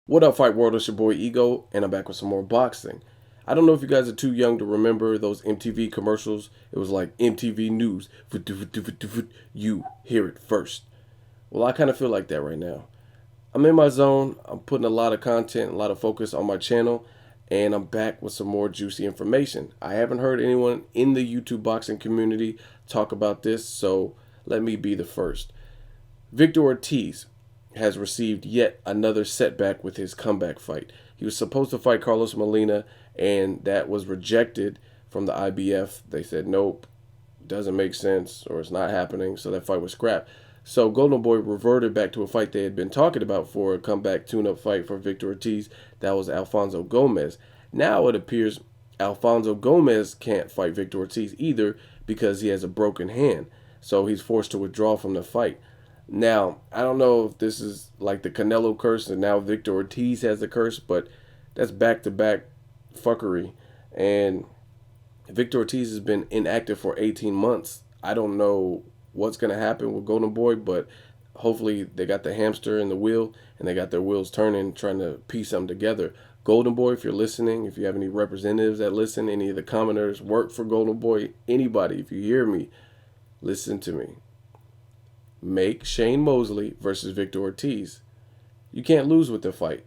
What up, Fight World? It's your boy Ego, and I'm back with some more boxing. I don't know if you guys are too young to remember those MTV commercials. It was like MTV News. You hear it first. Well, I kind of feel like that right now. I'm in my zone. I'm putting a lot of content, a lot of focus on my channel, and I'm back with some more juicy information. I haven't heard anyone in the YouTube boxing community talk about this, so let me be the first. Victor Ortiz has received yet another setback with his comeback fight. He was supposed to fight Carlos Molina, and that was rejected from the IBF. They said, nope, doesn't make sense, or it's not happening, so that fight was scrapped. So Golden Boy reverted back to a fight they had been talking about for a comeback tune-up fight for Victor Ortiz. That was Alfonso Gomez. Now it appears Alfonso Gomez can't fight Victor Ortiz either because he has a broken hand. So he's forced to withdraw from the fight. Now, I don't know if this is like the Canelo curse and now Victor Ortiz has the curse, but that's back-to-back fuckery. And Victor Ortiz has been inactive for 18 months. I don't know what's going to happen with Golden Boy, but hopefully they got the hamster in the wheel and they got their wheels turning, trying to piece something together. Golden Boy, if you're listening, if you have any representatives that listen, any of the commenters work for Golden Boy, anybody, if you hear me, listen to me. Make Shane Mosley versus Victor Ortiz. You can't lose with the fight,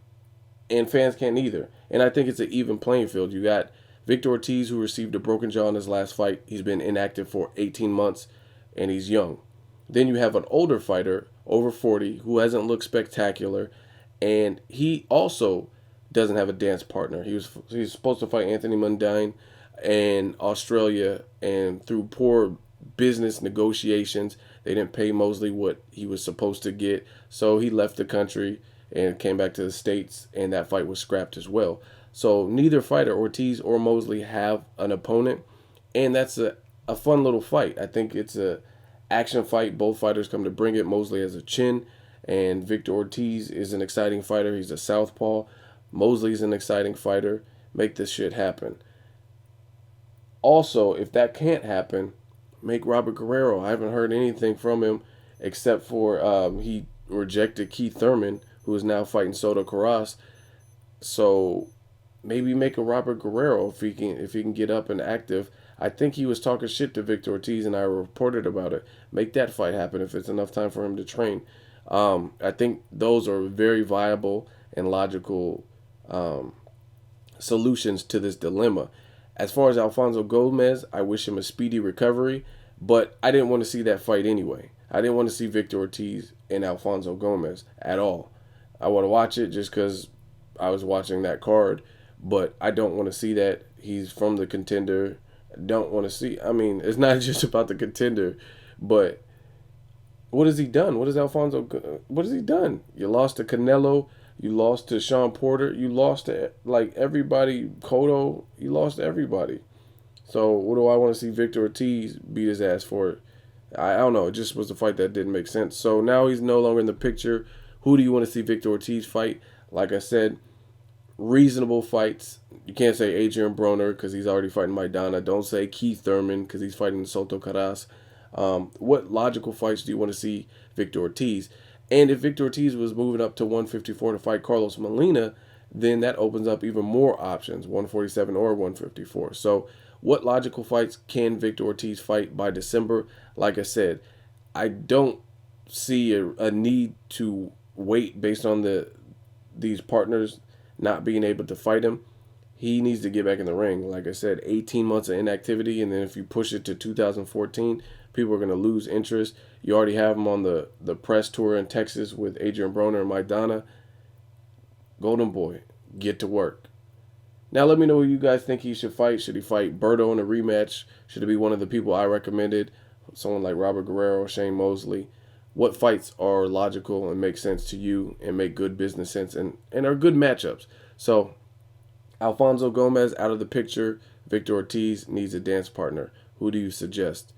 and fans can't either. And I think it's an even playing field. You got Victor Ortiz, who received a broken jaw in his last fight. He's been inactive for 18 months, and he's young. Then you have an older fighter, over 40, who hasn't looked spectacular, and he also doesn't have a dance partner. He was supposed to fight Anthony Mundine in Australia, and through poor business negotiations, they didn't pay Mosley what he was supposed to get, so he left the country and came back to the States, and that fight was scrapped as well. So neither fighter, Ortiz or Mosley, have an opponent, and that's a fun little fight. I think it's a action fight. Both fighters come to bring it. Mosley has a chin, and Victor Ortiz is an exciting fighter. He's a southpaw. Mosley's an exciting fighter. Make this shit happen. Also, if that can't happen, make Robert Guerrero. I haven't heard anything from him except for he rejected Keith Thurman, who is now fighting Soto Karass. So maybe make a Robert Guerrero if he can get up and active. I think he was talking shit to Victor Ortiz, and I reported about it. Make that fight happen if it's enough time for him to train. I think those are very viable and logical solutions to this dilemma. As far as Alfonso Gomez, I wish him a speedy recovery, but I didn't want to see that fight anyway. I didn't want to see Victor Ortiz and Alfonso Gomez at all. I want to watch it just because I was watching that card, but I don't want to see that. He's from the contender. I don't want to see. I mean, it's not just about the contender, but what has he done? What has he done? You lost to Canelo. You lost to Sean Porter. You lost to, like, everybody. Cotto. You lost to everybody. So what do I want to see Victor Ortiz beat his ass for? I don't know. It just was a fight that didn't make sense. So now he's no longer in the picture. Who do you want to see Victor Ortiz fight? Like I said, reasonable fights. You can't say Adrian Broner because he's already fighting Maidana. Don't say Keith Thurman because he's fighting Soto Karass. What logical fights do you want to see Victor Ortiz? And if Victor Ortiz was moving up to 154 to fight Carlos Molina, then that opens up even more options, 147 or 154. So what logical fights can Victor Ortiz fight by December? Like I said, I don't see a need to wait based on these partners not being able to fight him. He needs to get back in the ring. Like I said, 18 months of inactivity, and then if you push it to 2014, people are going to lose interest. You already have him on the press tour in Texas with Adrian Broner and Maidana. Golden Boy, get to work. Now let me know who you guys think he should fight. Should he fight Berto in a rematch? Should it be one of the people I recommended? Someone like Robert Guerrero, Shane Mosley. What fights are logical and make sense to you and make good business sense and are good matchups? So Alfonso Gomez out of the picture. Victor Ortiz needs a dance partner. Who do you suggest?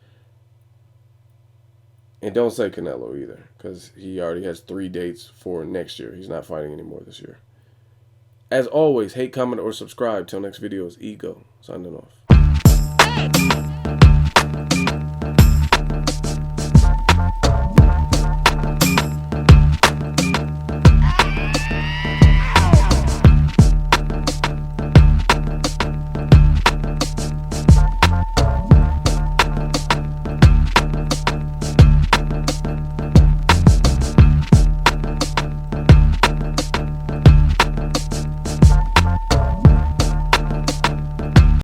And don't say Canelo either, because he already has 3 dates for next year. He's not fighting anymore this year. As always, hate, comment, or subscribe. Till next video is Ego, signing off.